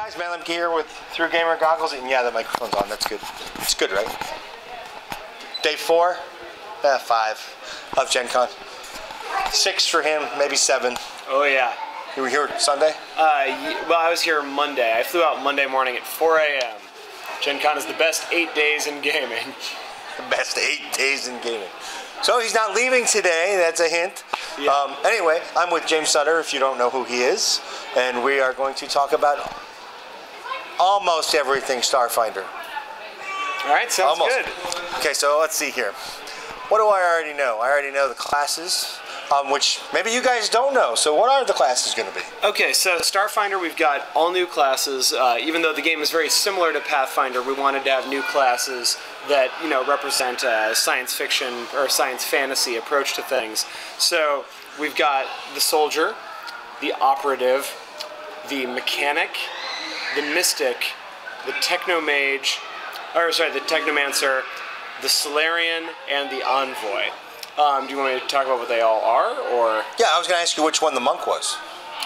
guys, Man Lemke here with Through Gamer Goggles, and yeah, the microphone's on. That's good. It's good, right? Day 4, 5 of Gen Con. 6 for him, maybe 7. Oh yeah. You were here Sunday? Well, I was here Monday. I flew out Monday morning at 4 a.m. Gen Con is the best 8 days in gaming. The best 8 days in gaming. So he's not leaving today, that's a hint. Yeah. Anyway, I'm with L.Sutter, if you don't know who he is, and we are going to talk about almost everything Starfinder. All right, sounds good. Okay, so let's see here. What do I already know? I already know the classes, which maybe you guys don't know. So what are the classes going to be? Okay, so Starfinder, we've got all new classes. Even though the game is very similar to Pathfinder, we wanted to have new classes that, you know, represent a science fiction or science fantasy approach to things. So we've got the soldier, the operative, the mechanic, the mystic, the technomage, the technomancer, the Solarian, and the envoy. Do you want me to talk about what they all are, or? Yeah, I was going to ask you which one the monk was.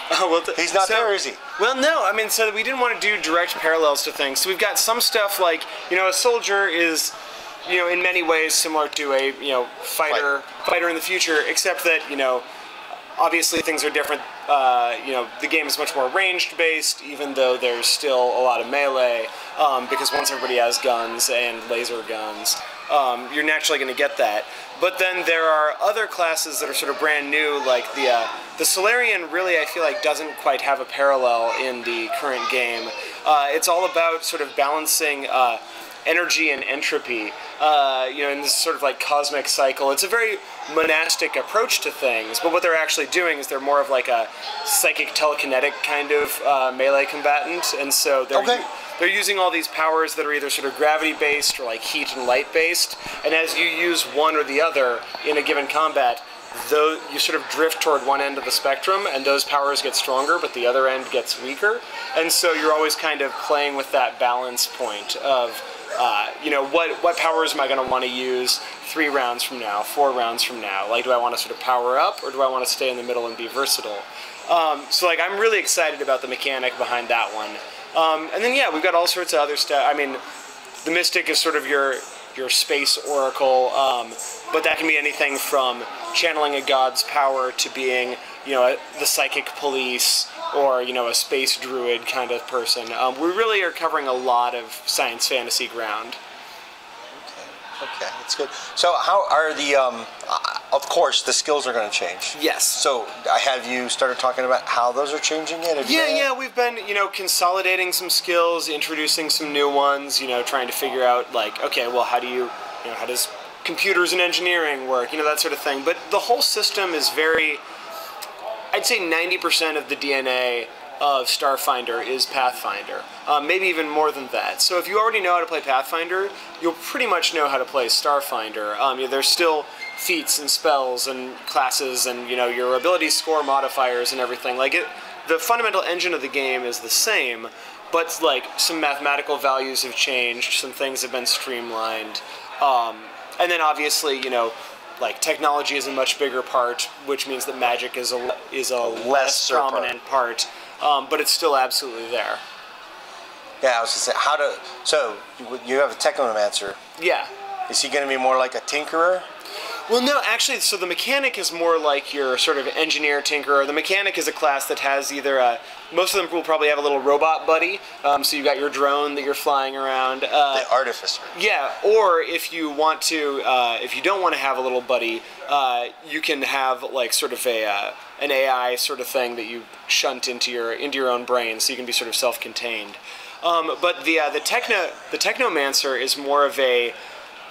Well, he's not there, is he? Well, no. I mean, so we didn't want to do direct parallels to things. So we've got some stuff like, you know, a soldier is, you know, in many ways similar to a, you know, fighter in the future, except that, you know, obviously things are different. You know, the game is much more ranged-based, even though there's still a lot of melee, because once everybody has guns and laser guns, you're naturally going to get that. But then there are other classes that are sort of brand new, like the Solarian really, I feel like, doesn't quite have a parallel in the current game. It's all about sort of balancing energy and entropy, you know, in this sort of like cosmic cycle. It's a very monastic approach to things, but what they're actually doing is they're more of like a psychic telekinetic kind of melee combatant, and so they're using all these powers that are either sort of gravity-based or like heat and light-based, and as you use one or the other in a given combat, though you sort of drift toward one end of the spectrum, and those powers get stronger, but the other end gets weaker, and so you're always kind of playing with that balance point of you know, what powers am I going to want to use 3 rounds from now, 4 rounds from now? Like, do I want to sort of power up, or do I want to stay in the middle and be versatile? So, like, I'm really excited about the mechanic behind that one. And then, yeah, we've got all sorts of other stuff. I mean, the Mystic is sort of your space oracle, but that can be anything from channeling a god's power to being, you know, the psychic police, or, you know, a space druid kind of person. We really are covering a lot of science fantasy ground. Okay, that's good. So how are the, of course, the skills are going to change. Yes. So have you started talking about how those are changing yet? Yeah, we've been, you know, consolidating some skills, introducing some new ones, you know, trying to figure out, like, okay, well, how do you know, how does computers and engineering work, you know, that sort of thing. But the whole system is very, I'd say 90% of the DNA of Starfinder is Pathfinder, maybe even more than that. So if you already know how to play Pathfinder, you'll pretty much know how to play Starfinder. You know, there's still feats and spells and classes and, you know, your ability score modifiers and everything. Like, the fundamental engine of the game is the same, but like some mathematical values have changed, some things have been streamlined, and then obviously, you know, like, technology is a much bigger part, which means that magic is a less prominent part, but it's still absolutely there. Yeah, I was going to say, so you have a technomancer. Yeah. Is he going to be more like a tinkerer? Well, no, actually, so the mechanic is more like your sort of engineer tinkerer. The mechanic is a class that has either most of them will probably have a little robot buddy, so you've got your drone that you're flying around. The artificer. Yeah, or if you want to, if you don't want to have a little buddy, you can have like sort of an AI sort of thing that you shunt into your own brain, so you can be sort of self-contained. But the technomancer is more of a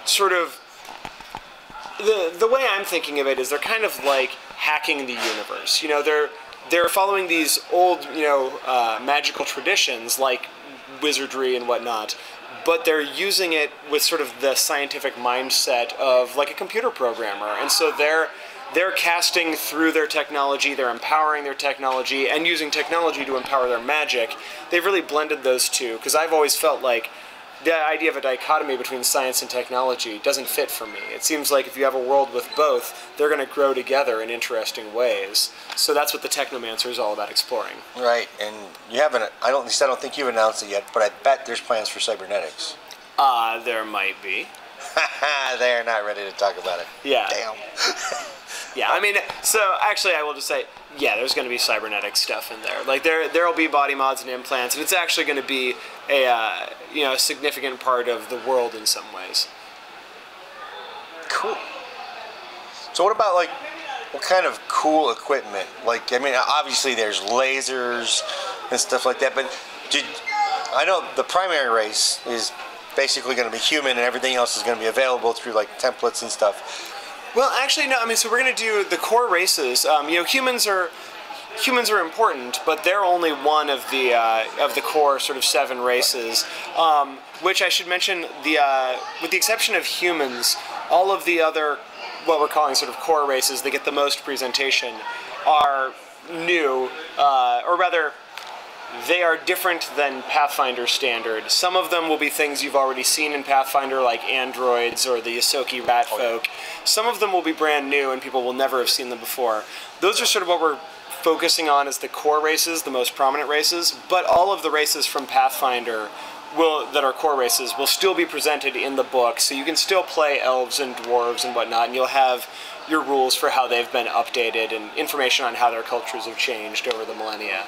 sort of, the way I'm thinking of it is they're kind of like hacking the universe. You know, they're following these old, you know, magical traditions like wizardry and whatnot, but they're using it with sort of the scientific mindset of like a computer programmer. And so they're casting through their technology, they're empowering their technology, and using technology to empower their magic. They've really blended those two, because I've always felt like the idea of a dichotomy between science and technology doesn't fit for me. It seems like if you have a world with both, they're going to grow together in interesting ways. So that's what the Technomancer is all about exploring. Right, and you haven't. I don't think you've announced it yet, but I bet there's plans for cybernetics. There might be. They're not ready to talk about it. Yeah. Damn. Yeah, I mean, so actually I will just say, yeah, there's going to be cybernetic stuff in there. Like there'll be body mods and implants, and it's actually going to be a significant part of the world in some ways. Cool. So what about like what kind of cool equipment? Like, I mean, obviously there's lasers and stuff like that, but I know the primary race is basically going to be human, and everything else is going to be available through like templates and stuff. Well, actually, no. I mean, so we're going to do the core races. Humans are important, but they're only one of the core sort of 7 races. Which I should mention, with the exception of humans, all of the other what we're calling sort of core races that get the most presentation are new, or rather, they are different than Pathfinder standard. Some of them will be things you've already seen in Pathfinder, like androids or the Yosoki rat folk. Some of them will be brand new and people will never have seen them before. Those are sort of what we're focusing on as the core races, the most prominent races, but all of the races from Pathfinder that are core races will still be presented in the book, so you can still play elves and dwarves and whatnot, and you'll have your rules for how they've been updated and information on how their cultures have changed over the millennia.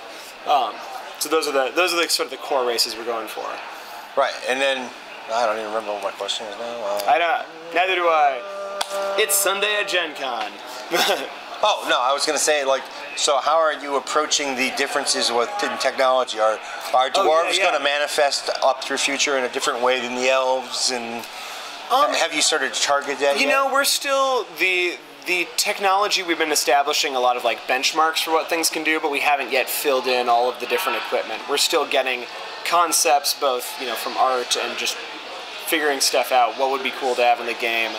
So those are the sort of the core races we're going for. Right, and then I don't even remember what my question is now. I don't. Neither do I. It's Sunday at Gen Con. Oh no, I was going to say, like, so how are you approaching the differences within technology? Are dwarves going to manifest up through future in a different way than the elves? And have you started to target that yet? You know, we're still the technology, we've been establishing a lot of like benchmarks for what things can do, but we haven't yet filled in all of the different equipment. We're still getting concepts both, from art and just figuring stuff out, what would be cool to have in the game.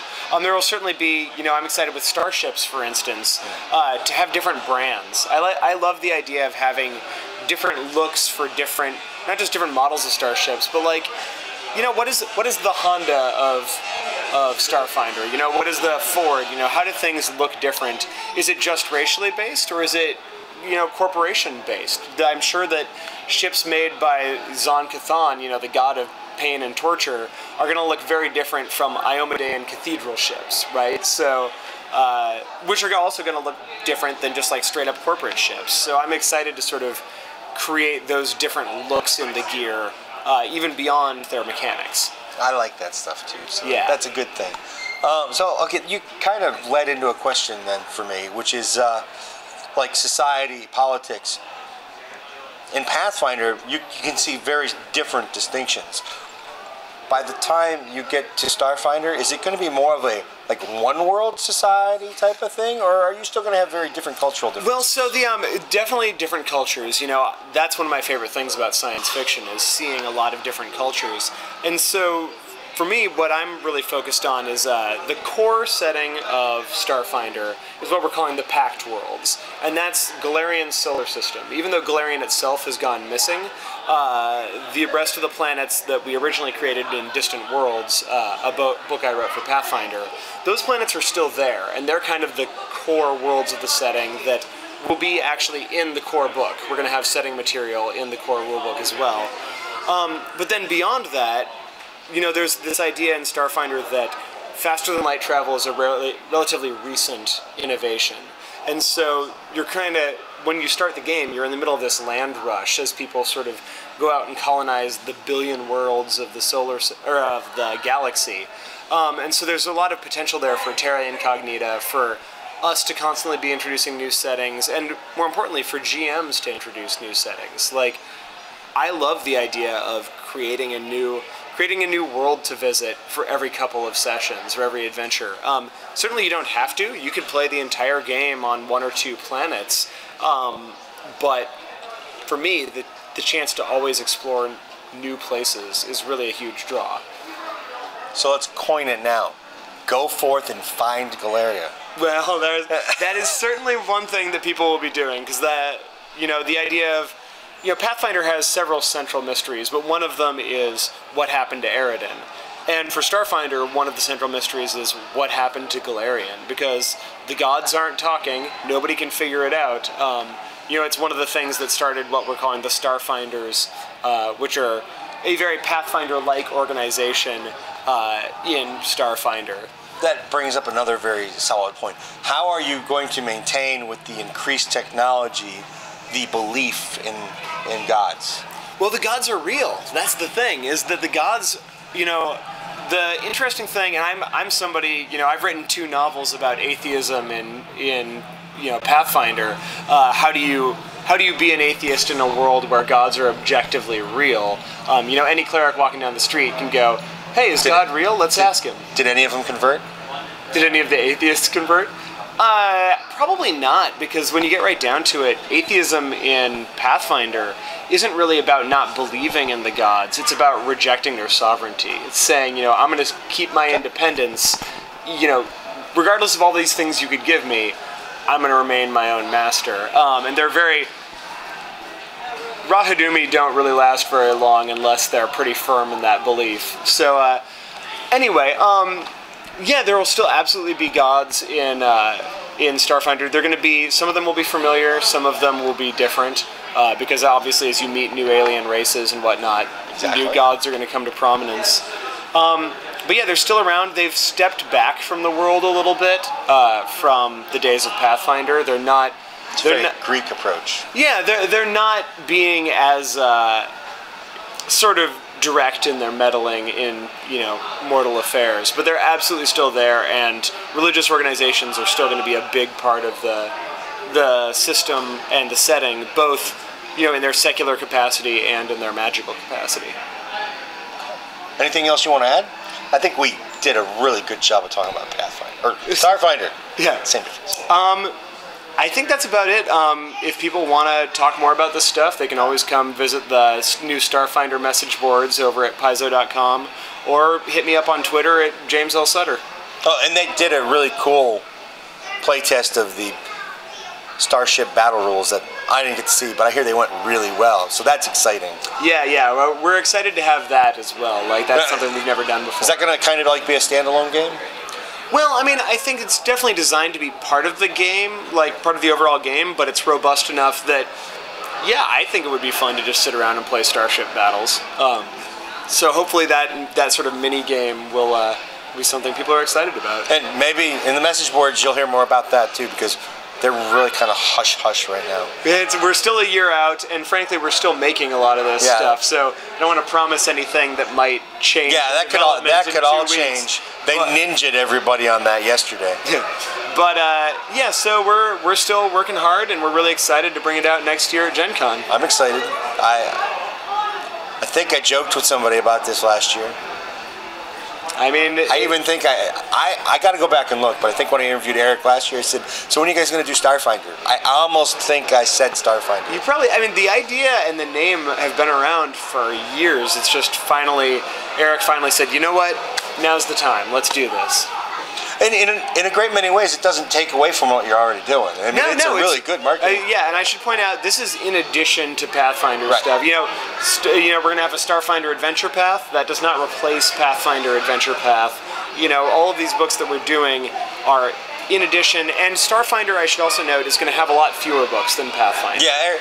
There will certainly be, I'm excited with starships, for instance, to have different brands. I love the idea of having different looks for different, not just different models of starships, but like, what is the Honda of Starfinder? What is the Ford? How do things look different? Is it just racially based, or is it, corporation based? I'm sure that ships made by Zon Cathan, the god of pain and torture, are going to look very different from Iomedean cathedral ships, right? So, which are also going to look different than just like straight up corporate ships. So I'm excited to sort of create those different looks in the gear, even beyond their mechanics. I like that stuff too, so yeah. That's a good thing. Okay, you kind of led into a question then for me, which is like society, politics. In Pathfinder, you can see very different distinctions. By the time you get to Starfinder, is it going to be more of a like one world society type of thing, or are you still going to have very different cultural differences? Well, so definitely different cultures. That's one of my favorite things about science fiction, is seeing a lot of different cultures. And so for me, what I'm really focused on is the core setting of Starfinder is what we're calling the Pact Worlds, and that's Galarian's solar system. Even though Galarian itself has gone missing, the rest of the planets that we originally created in Distant Worlds, a book I wrote for Pathfinder, those planets are still there, and they're kind of the core worlds of the setting that will be actually in the core book. We're going to have setting material in the core rulebook as well. But then beyond that, there's this idea in Starfinder that faster than light travel is a relatively recent innovation. And so you're kind of, when you start the game, you're in the middle of this land rush as people sort of go out and colonize the billion worlds of the galaxy. And so there's a lot of potential there for Terra Incognita, for us to constantly be introducing new settings, and more importantly, for GMs to introduce new settings. Like, I love the idea of creating a new world to visit for every couple of sessions or every adventure. Certainly you don't have to. You could play the entire game on 1 or 2 planets. But for me, the chance to always explore new places is really a huge draw. So let's coin it now. Go forth and find Galeria. Well, that is certainly one thing that people will be doing, because the idea of Pathfinder has several central mysteries, but one of them is what happened to Eridan. And for Starfinder, one of the central mysteries is what happened to Galarian, because the gods aren't talking, nobody can figure it out. It's one of the things that started what we're calling the Starfinders, which are a very Pathfinder-like organization in Starfinder. That brings up another very solid point. How are you going to maintain, with the increased technology, the belief in gods? Well, the gods are real. That's the thing, is that the gods, the interesting thing, and I'm somebody, I've written 2 novels about atheism in Pathfinder. How do you be an atheist in a world where gods are objectively real? Any cleric walking down the street can go, hey, is God real? Let's ask him. Did any of them convert? Did any of the atheists convert? Probably not, because when you get right down to it, atheism in Pathfinder isn't really about not believing in the gods. It's about rejecting their sovereignty. It's saying, I'm going to keep my independence, regardless of all these things you could give me, I'm going to remain my own master. And they're very... Rahadumi don't really last very long unless they're pretty firm in that belief. So, anyway, yeah, there will still absolutely be gods in Starfinder. They're going to be, some of them will be familiar, some of them will be different, because obviously as you meet new alien races and whatnot, new gods are going to come to prominence. But yeah, they're still around. They've stepped back from the world a little bit from the days of Pathfinder. They're not... It's a very Greek approach. Yeah, they're not being as sort of direct in their meddling in, mortal affairs, but they're absolutely still there, and religious organizations are still going to be a big part of the system and the setting, both, in their secular capacity and in their magical capacity. Anything else you want to add? I think we did a really good job of talking about Pathfinder, or Starfinder. Yeah. Same difference. I think that's about it. If people want to talk more about this stuff, they can always come visit the new Starfinder message boards over at Paizo.com, or hit me up on Twitter at James L.Sutter. Oh, and they did a really cool playtest of the Starship battle rules that I didn't get to see, but I hear they went really well, so that's exciting. Yeah, well, we're excited to have that as well. Like, that's something we've never done before. Is that going to kind of like be a standalone game? Well, I mean, I think it's definitely designed to be part of the game, like part of the overall game, but it's robust enough that, yeah, I think it would be fun to just sit around and play Starship battles. So hopefully that sort of mini game will be something people are excited about. And maybe in the message boards you'll hear more about that too, because they're really kind of hush-hush right now. We're still a year out, and frankly, we're still making a lot of this stuff, so I don't want to promise anything that might change. Yeah, that could all change. They ninja'd everybody on that yesterday. But, yeah, so we're still working hard, and we're really excited to bring it out next year at Gen Con. I'm excited. I think I joked with somebody about this last year. I mean, I even think I got to go back and look, but I think when I interviewed Eric last year, I said, "So when are you guys going to do Starfinder?" I almost think I said Starfinder. You probably, I mean, the idea and the name have been around for years. It's just Eric finally said, "You know what? Now's the time. Let's do this." And in a great many ways, it doesn't take away from what you're already doing. I mean, it's a really good marketing. Yeah, and I should point out, this is in addition to Pathfinder stuff. We're going to have a Starfinder Adventure Path. That does not replace Pathfinder Adventure Path. All of these books that we're doing are in addition, and Starfinder, I should also note, is going to have a lot fewer books than Pathfinder. Yeah,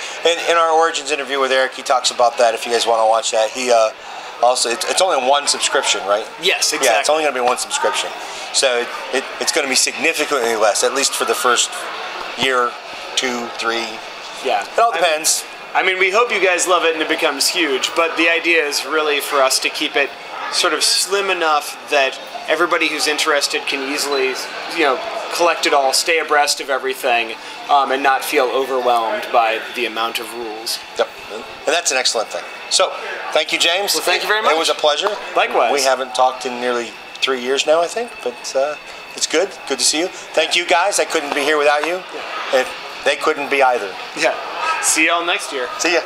in our Origins interview with Eric, he talks about that. If you guys want to watch that, he also, it's only one subscription, right? Yes, exactly. Yeah, it's only going to be one subscription. So it's going to be significantly less, at least for the first year, 2, 3. Yeah. It all depends. I mean, we hope you guys love it and it becomes huge, but the idea is really for us to keep it sort of slim enough that everybody who's interested can easily, collect it all, stay abreast of everything, and not feel overwhelmed by the amount of rules. Yep. And that's an excellent thing. So, thank you, James. Well, thank you very much. It was a pleasure. Likewise. We haven't talked in nearly 3 years now, I think, but it's good. Good to see you. Thank you, guys. I couldn't be here without you. Yeah. They couldn't be either. Yeah. See y'all next year. See ya.